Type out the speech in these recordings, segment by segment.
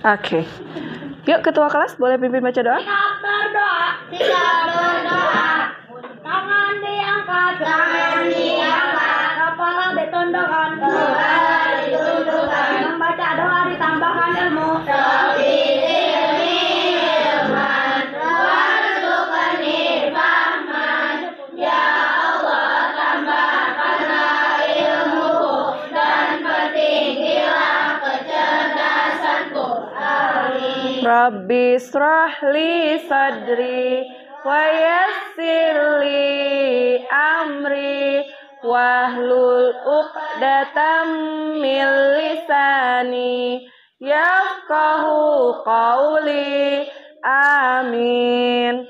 Oke. Yuk ketua kelas boleh pimpin baca doa? Siap berdoa. Tangan diangkat. Kepala ditundukkan. Membaca doa ditambahkan ilmu. Rabbi shrahli sadri wa yassirli amri wahlul uqdatam min lisani yafqahu qawli. Amin.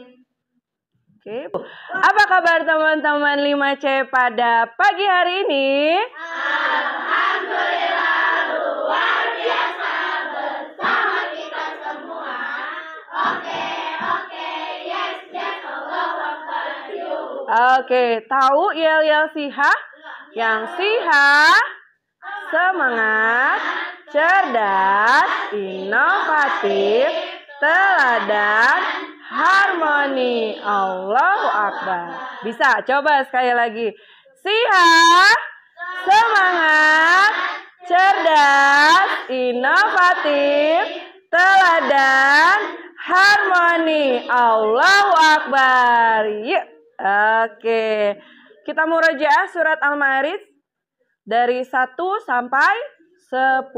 Oke. Apa kabar teman-teman 5C pada pagi hari ini? Alhamdulillah luar biasa bersama kita semua. Oke, yes, Allah Akbar. Oke, tahu yel-yel siha? Yang siha, semangat, cerdas, inovatif, teladan, harmoni. Allahu Akbar. Bisa, coba sekali lagi. Siha, semangat, cerdas, inovatif, teladan, harmoni. Allahu Akbar. Yuk. Oke. Kita murojaah surat Al-Ma'arij dari 1 sampai 10.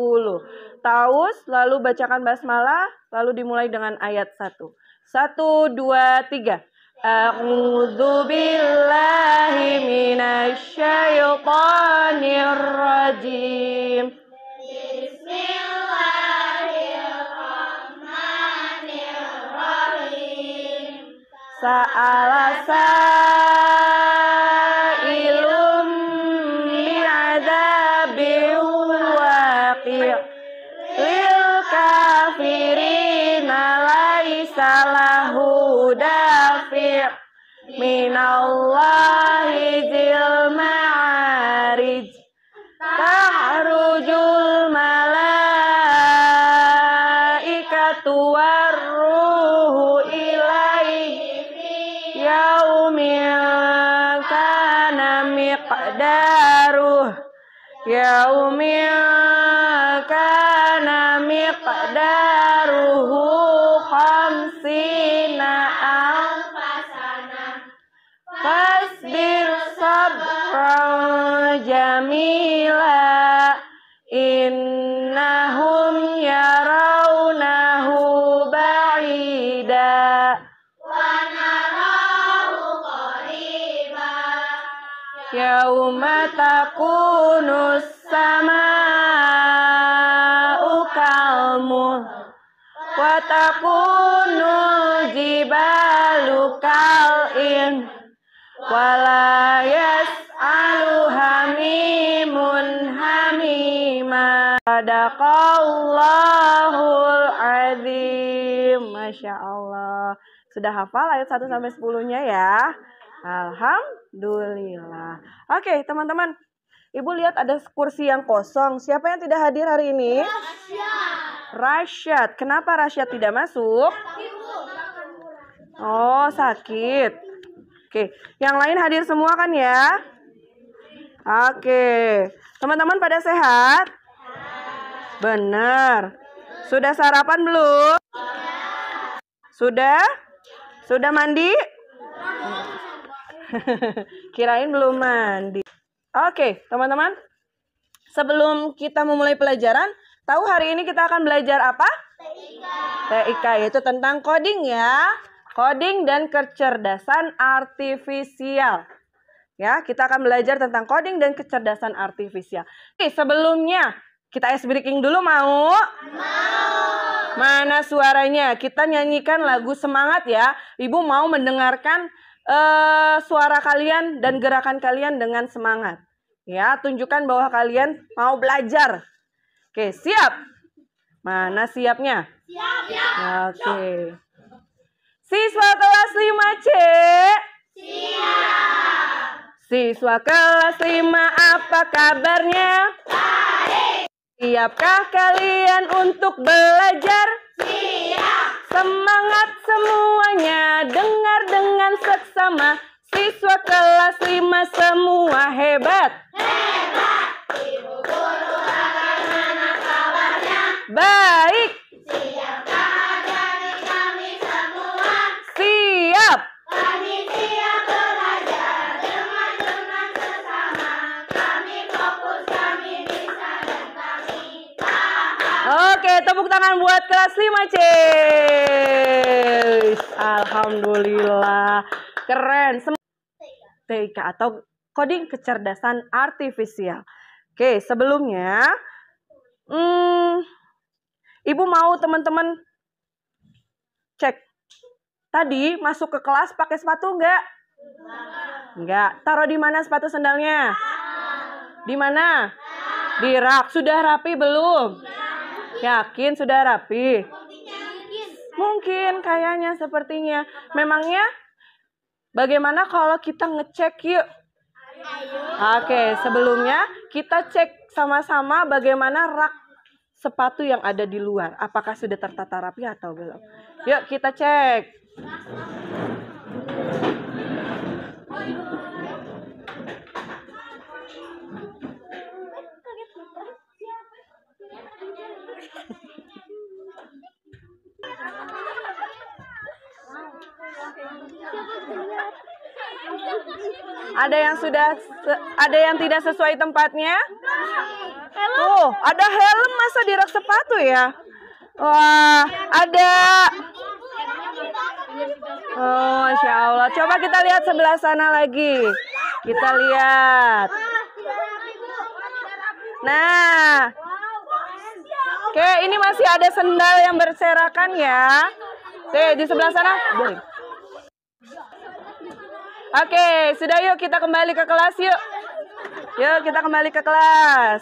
Taus, lalu bacakan basmalah, lalu dimulai dengan ayat 1. 1, 2, 3. A'udzu billahi minasyaitonir rajim. Bismillahirrahmanirrahim. Sa'ala sa'ilum bi'adzabin waqi' lil kafirina laisa lahu dafi' minallahi dzil ma'arij ta'rujul malaikatu warruhu ilaihi yaumin kana miqdaruhu khamsina alfasana fasbir sabran jamila innahum yarawnahu ba'ida yauma takunus sama'u kalmuhl wa takunul jibalu kal'in wala yas'alu hamimun hamima. Sadaqallahul azim. Masya Allah. Sudah hafal ayat 1 sampai 10-nya ya? Alhamdulillah. Oke, teman-teman. Ibu lihat ada kursi yang kosong. Siapa yang tidak hadir hari ini? Rasyad. Kenapa Rasyad tidak masuk? Oh, sakit. Oke, yang lain hadir semua kan ya? Oke. Teman-teman pada sehat? Benar. Sudah sarapan belum? Sudah? Sudah mandi? Kirain belum mandi. Oke, teman-teman. Sebelum kita memulai pelajaran, tahu hari ini kita akan belajar apa? TIK, yaitu tentang coding ya. Coding dan kecerdasan artifisial. Ya, kita akan belajar tentang coding dan kecerdasan artifisial. Oke, sebelumnya kita ice breaking dulu mau? Mau. Mana suaranya? Kita nyanyikan lagu semangat ya. Ibu mau mendengarkan suara kalian dan gerakan kalian dengan semangat. Ya, tunjukkan bahwa kalian mau belajar. Oke, siap? Mana siapnya? Siap. Oke. Siswa kelas 5C. Siap. Siswa kelas 5, apa kabarnya? Baik. Siapkah kalian untuk belajar? Siap. Semangat semuanya, dengar dengan seksama. Siswa kelas 5 semua hebat. Hebat. Ibu guru bagaimana kabarnya? Baik. Siapkah dari kami semua? Siap. Kami siap belajar dengan sesama. Kami fokus, kami bisa dan kami paham. Oke, tepuk tangan buat kelas 5C. Alhamdulillah. Keren. TIK atau coding kecerdasan artifisial. Oke, sebelumnya Ibu mau teman-teman cek. Tadi masuk ke kelas pakai sepatu enggak? Enggak. Taruh di mana sepatu sendalnya? Di mana? Di rak. Sudah rapi belum? Yakin sudah rapi? Mungkin kayaknya sepertinya. Memangnya bagaimana kalau kita ngecek yuk? Oke, sebelumnya kita cek sama-sama bagaimana rak sepatu yang ada di luar. Apakah sudah tertata rapi atau belum? Yuk kita cek. Ada yang tidak sesuai tempatnya? Tuh, ada helm masa di rak sepatu ya? Wah, ada. Oh, Masya Allah. Coba kita lihat sebelah sana lagi. Kita lihat. Nah. Oke, ini masih ada sendal yang berserakan ya. Oke, di sebelah sana. Boleh. Oke, sudah yuk kita kembali ke kelas yuk. Yuk kita kembali ke kelas.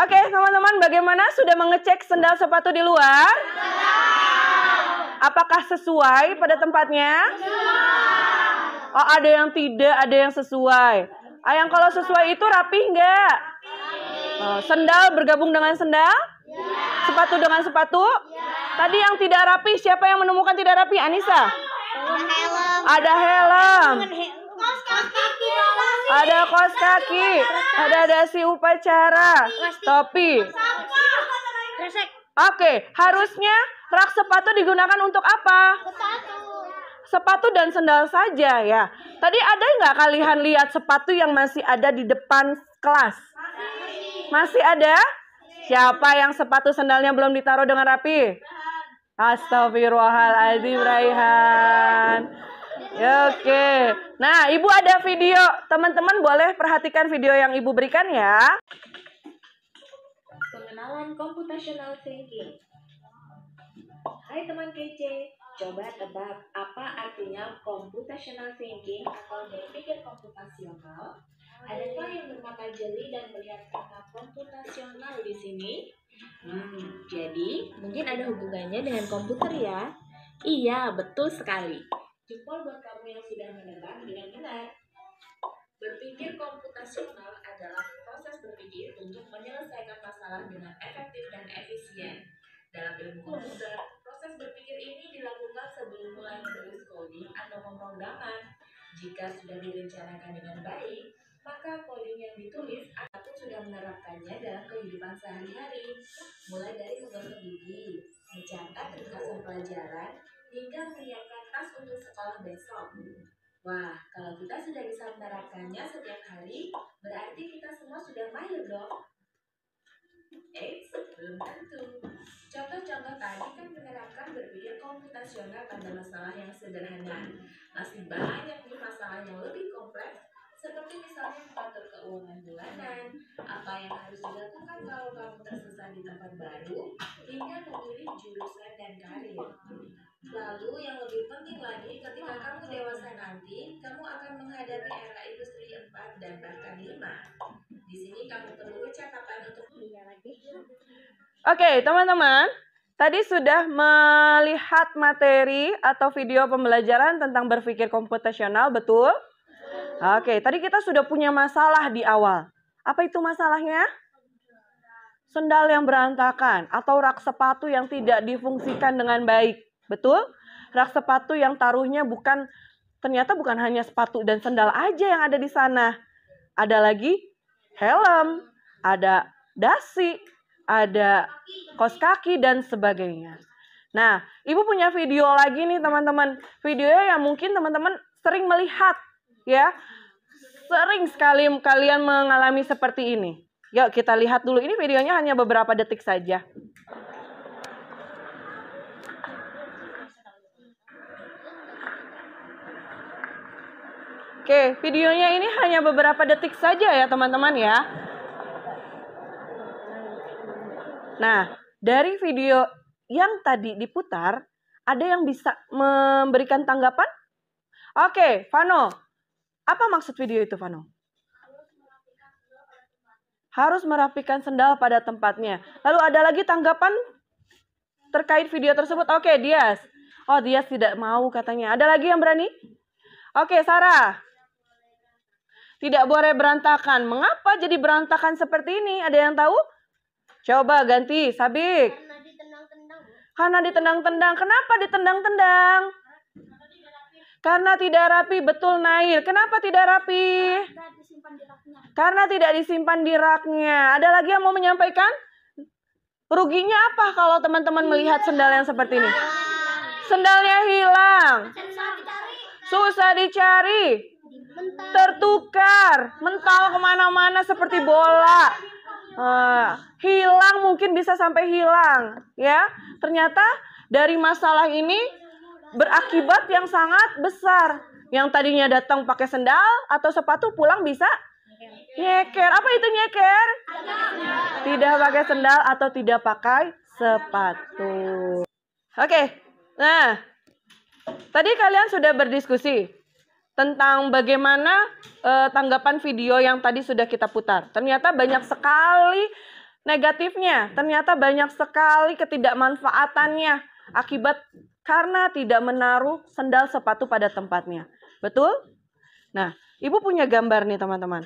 Oke, teman-teman, bagaimana sudah mengecek sendal sepatu di luar? Apakah sesuai pada tempatnya? Oh, ada yang tidak, ada yang sesuai. Yang kalau sesuai itu rapi enggak? Sendal bergabung dengan sendal? Sepatu dengan sepatu? Tadi yang tidak rapi, siapa yang menemukan tidak rapi? Anissa? Ada helm. Ada kaos kaki. Ada dasi upacara. Topi. Oke, harusnya rak sepatu digunakan untuk apa? Sepatu dan sendal saja ya. Tadi ada nggak kalian lihat sepatu yang masih ada di depan kelas? Masih ada? Siapa yang sepatu sendalnya belum ditaruh dengan rapi? Astagfirullahaladzim, Raihan. Oke. Nah, Ibu ada video. Teman-teman boleh perhatikan video yang Ibu berikan ya. Pengenalan computational thinking. Hai teman kece, coba tebak apa artinya computational thinking atau berpikir komputasional? Adakah yang bermata jeli dan melihat kata komputasional di sini? Jadi mungkin ada hubungannya dengan komputer ya? Iya, betul sekali. Jempol buat kamu yang sudah menebak dengan benar. Berpikir komputasional adalah proses berpikir untuk menyelesaikan masalah dengan efektif dan efisien. Dalam ilmu komputer, proses berpikir ini dilakukan sebelum mulai menulis coding atau pemrograman. Jika sudah direncanakan dengan baik, maka coding yang ditulis ataupun sudah menerapkannya dalam kehidupan sehari-hari, mulai dari menggosok gigi, mencatat ringkasan pelajaran, hingga menyiapkan tas untuk sekolah besok. Wah, kalau kita sudah bisa menerapkannya setiap hari, berarti kita semua sudah mahir dong. Belum tentu. Contoh-contoh tadi kan menerapkan berpikir komputasional pada masalah yang sederhana. Masih banyak nih masalah yang lebih kompleks, seperti misalnya mengatur keuangan bulanan, apa yang harus dilakukan kalau kamu tersesat di tempat baru, hingga memilih jurusan dan karir. Lalu yang lebih penting lagi, ketika kamu dewasa nanti, kamu akan menghadapi era industri 4 dan bahkan 5. Di sini kamu perlu kecakapan untuk Oke, teman-teman. tadi sudah melihat materi atau video pembelajaran tentang berpikir komputasional, betul? Oke, tadi kita sudah punya masalah di awal. Apa itu masalahnya? Sendal yang berantakan atau rak sepatu yang tidak difungsikan dengan baik. Betul? Rak sepatu yang taruhnya ternyata bukan hanya sepatu dan sendal aja yang ada di sana. Ada lagi helm, ada dasi, ada kaos kaki dan sebagainya. Nah, Ibu punya video lagi nih teman-teman. Video yang mungkin teman-teman sering melihat ya. Sering sekali kalian mengalami seperti ini. Yuk kita lihat dulu. Ini videonya hanya beberapa detik saja. Oke, videonya ini hanya beberapa detik saja ya teman-teman ya. Nah, dari video yang tadi diputar, ada yang bisa memberikan tanggapan? Oke, Vano. Apa maksud video itu, Vano? Harus merapikan sendal pada tempatnya. Lalu ada lagi tanggapan terkait video tersebut? Oke, Dias. Oh, Dias tidak mau katanya. Ada lagi yang berani? Oke, Sarah. Tidak boleh berantakan. Mengapa jadi berantakan seperti ini? Ada yang tahu? Coba ganti, Sabik. Karena ditendang-tendang. Kenapa ditendang-tendang? Karena tidak rapi, betul Nail. Kenapa tidak rapi? Karena tidak disimpan di raknya. Ada lagi yang mau menyampaikan? Ruginya apa kalau teman-teman melihat sendal yang seperti ini? Sendalnya hilang. Susah dicari. Tertukar. Mental kemana-mana seperti bola. Hilang, mungkin bisa sampai hilang. Ya, ternyata dari masalah ini berakibat yang sangat besar. Yang tadinya datang pakai sendal atau sepatu, pulang bisa nyeker. Apa itu nyeker? Tidak pakai sendal atau tidak pakai sepatu. Oke, nah tadi kalian sudah berdiskusi tentang bagaimana tanggapan video yang tadi sudah kita putar. Ternyata banyak sekali negatifnya. Ternyata banyak sekali ketidakmanfaatannya akibat karena tidak menaruh sendal sepatu pada tempatnya. Betul? Nah, Ibu punya gambar nih teman-teman.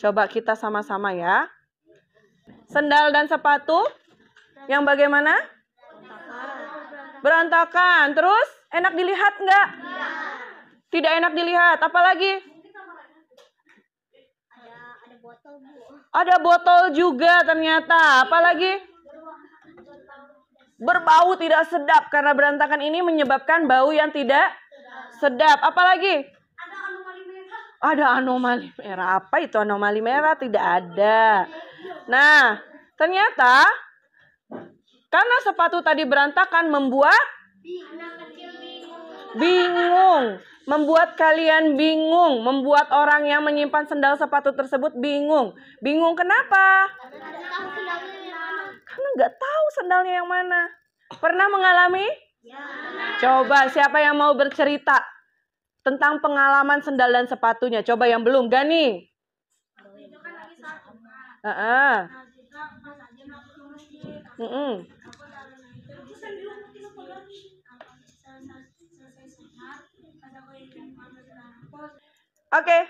Coba kita sama-sama ya. Sendal dan sepatu yang bagaimana? Berantakan. Terus, enak dilihat nggak? Tidak enak dilihat. Apalagi? Ada botol juga ternyata. Apalagi? Berbau tidak sedap karena berantakan ini menyebabkan bau yang tidak sedap. Apalagi? Ada anomali merah. Apa itu anomali merah? Tidak ada. Nah, ternyata karena sepatu tadi berantakan membuat bingung. Membuat kalian bingung. Membuat orang yang menyimpan sendal sepatu tersebut bingung. Bingung kenapa? Karena nggak tahu sendalnya yang mana. Pernah mengalami? Ya. Coba siapa yang mau bercerita tentang pengalaman sendal dan sepatunya? Coba yang belum. Gani. Oke,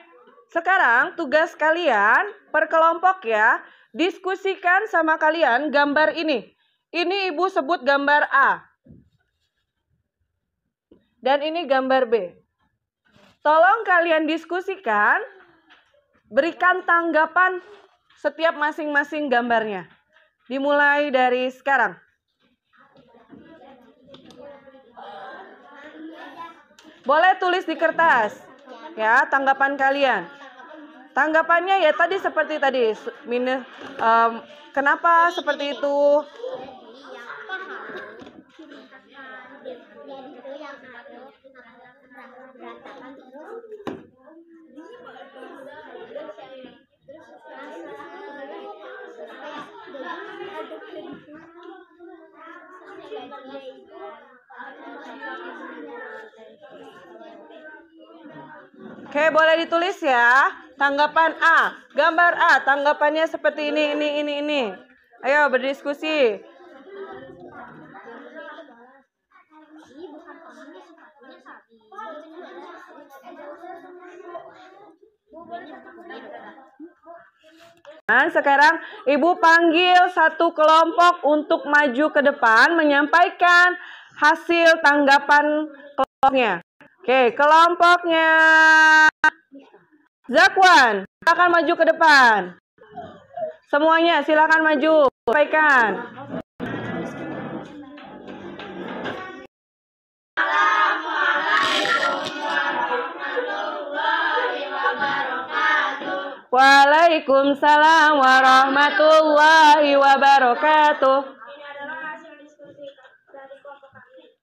sekarang tugas kalian per kelompok ya. Diskusikan sama kalian gambar ini. Ini Ibu sebut gambar A. Dan ini gambar B. Tolong kalian diskusikan, berikan tanggapan setiap masing-masing gambarnya. Dimulai dari sekarang. Boleh tulis di kertas. Ya, tanggapan kalian. Tanggapannya ya tadi seperti tadi. Kenapa seperti itu? Oke, boleh ditulis ya. Tanggapan A. Gambar A, tanggapannya seperti ini. Ayo berdiskusi. Nah, sekarang Ibu panggil satu kelompok untuk maju ke depan menyampaikan hasil tanggapan kelompoknya. Oke, kelompoknya Zakwan, silakan maju ke depan. Semuanya silakan maju, sampaikan. Waalaikumsalam warahmatullahi wabarakatuh. Ini adalah hasil diskusi dari kelompok kami.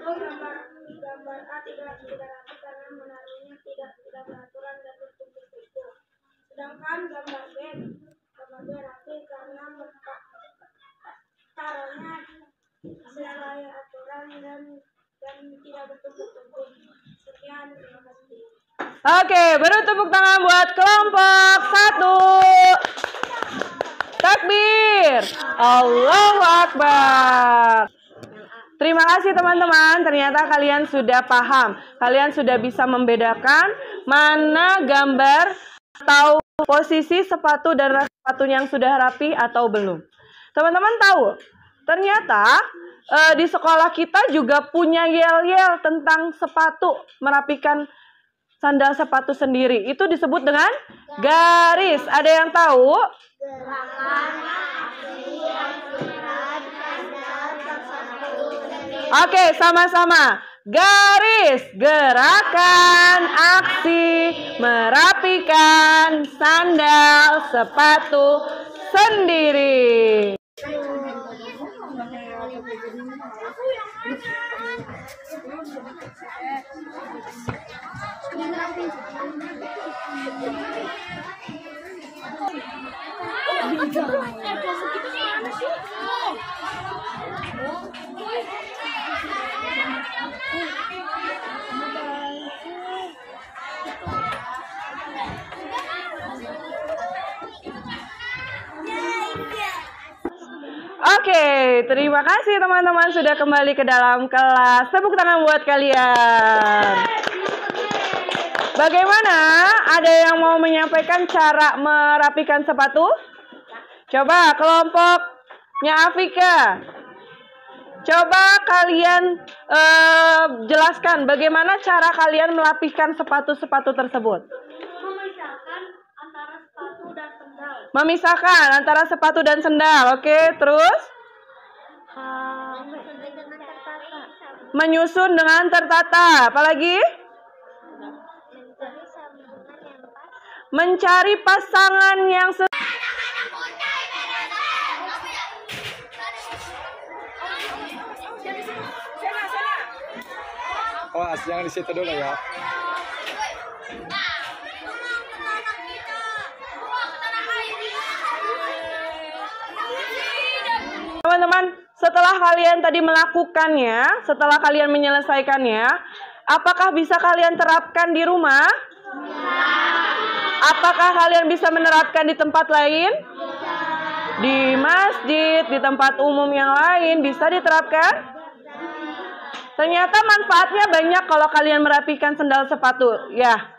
Untuk gambar A tidak rapi karena menaruhnya tidak beraturan dan bertumpuk-tumpuk. Sedangkan gambar B rapi karena taruhnya sesuai aturan dan tidak bertumpuk-tumpuk. Sekian, terima kasih. Oke, beri tepuk tangan buat kelompok 1. Takbir. Allahu Akbar. Terima kasih teman-teman. Ternyata kalian sudah paham. Kalian sudah bisa membedakan mana gambar atau posisi sepatu dan ras sepatu yang sudah rapi atau belum. Teman-teman tahu, ternyata di sekolah kita juga punya yel-yel tentang sepatu, merapikan sandal sepatu sendiri. Itu disebut dengan garis. Ada yang tahu? Oke, sama-sama. Garis, gerakan, aksi, merapikan sandal sepatu sendiri. Oke, terima kasih teman-teman sudah kembali ke dalam kelas. Tepuk tangan buat kalian. Bagaimana? Ada yang mau menyampaikan cara merapikan sepatu? Coba kelompoknya Afika. Coba kalian jelaskan bagaimana cara kalian melapihkan sepatu-sepatu tersebut. Memisahkan antara sepatu dan sendal. Oke, terus? Menyusun dengan tertata. Apalagi? Mencari pasangan yang Awas, jangan di situ dulu ya. Teman-teman, setelah kalian tadi melakukannya, setelah kalian menyelesaikannya, apakah bisa kalian terapkan di rumah? Apakah kalian bisa menerapkan di tempat lain? Di masjid, di tempat umum yang lain, bisa diterapkan? Ternyata manfaatnya banyak kalau kalian merapikan sendal sepatu. Ya.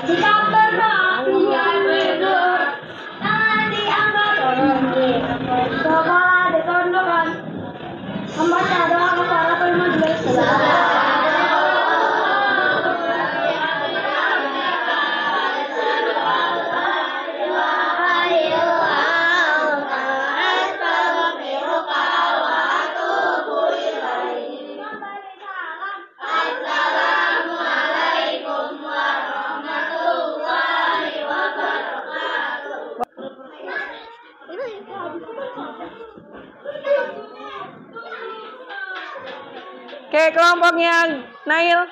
Jika pernah hujan tidur, tangan diangkat coba ditundukkan. Membaca doa kafaratul majlis. Oke, kelompoknya Nail.